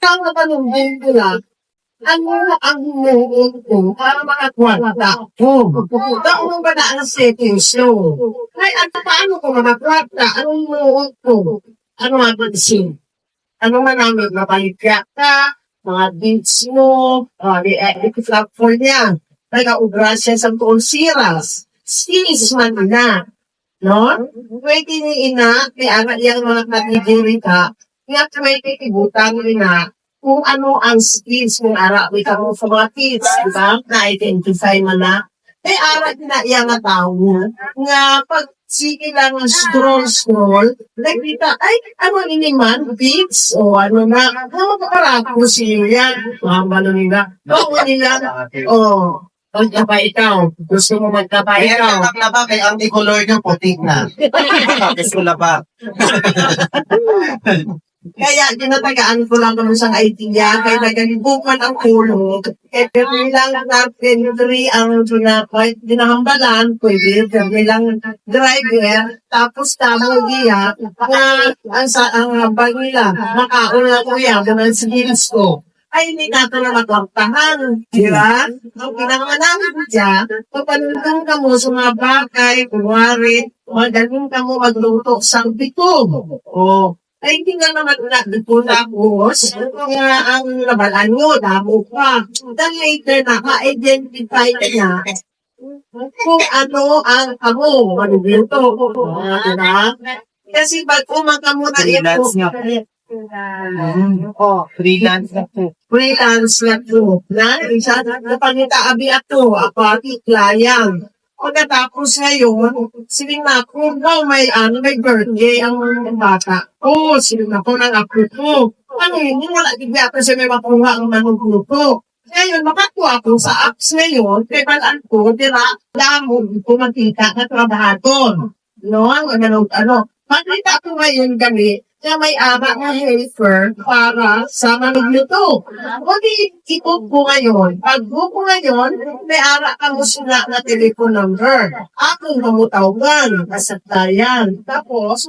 Ang natanungin ko lang, ano ang hinuon ko para makakwarta? Taon ba na ang setting show? Ay, at paano ko makakwarta? Anong hinuon ko? Ano mapansin? Ano man namin mabaligya ka, mga beats mo, i-platform niya. Nag-aubra siya sa tuon siras. Skills man na. No? Pwede ni ina, kaya nga yung mga katigiri ka, kaya may titibutan na kung ano ang skills kung arawit mo sa mga kids, di ba? Na-identify mo na. Eh, arat na iya nga tao nga pag sige lang ang scroll, nakita, ay, ano ini man, beats, o ano na, makakarako siyo yan. Mga nila. Oo nila, magkapa ikaw. Gusto mo magkapa Kaya ikaw. na ba kay ang color niyo puti na. Gusto na ba? Kaya ginatagaan ko lang naman sa idea, kaya nagalibukan ang kulong. Kaya pero lang natin, ang tunapay, dinahambalan, pwede, pero lang driver, tapos tamang iya, ang hambal nila, makauna ko yan, ganun sa gilis ko. Ay, hindi nato na magwartahan. Di ba? Ang pinangalangan ko dyan, papanundong ka mo sa mga bakay, kunwari, magaling ka mo magluto sa bitog. O, ay, hindi nga naman dito tapos, kaya ang nabalaan nyo, damo pa. Then later, naka-identify na kung ano ang kamo, ano dito. Diba? Kasi bago magkamo na Freelance nga. Freelance na po. freelance na po. Na, isa na pangitaabi ato, apati, klayang. Pagkatapos ngayon, siling na ako, may birthday ang bata. Siling na ko ng ako ko. Ano yun, wala di ba ako siya may makuha ang manugulo ko. Ngayon, makakuha ko sa apps ngayon, kaya palaan ko, damo ko magkita na trabahaton. No, makita ko ngayon kami, na may ama na helper para sa manugluto. O di, ikot ko ngayon. Pag ko ngayon, may ara ka mo sila na telephone number. Akong mamutawagan, kasaptayan. Tapos,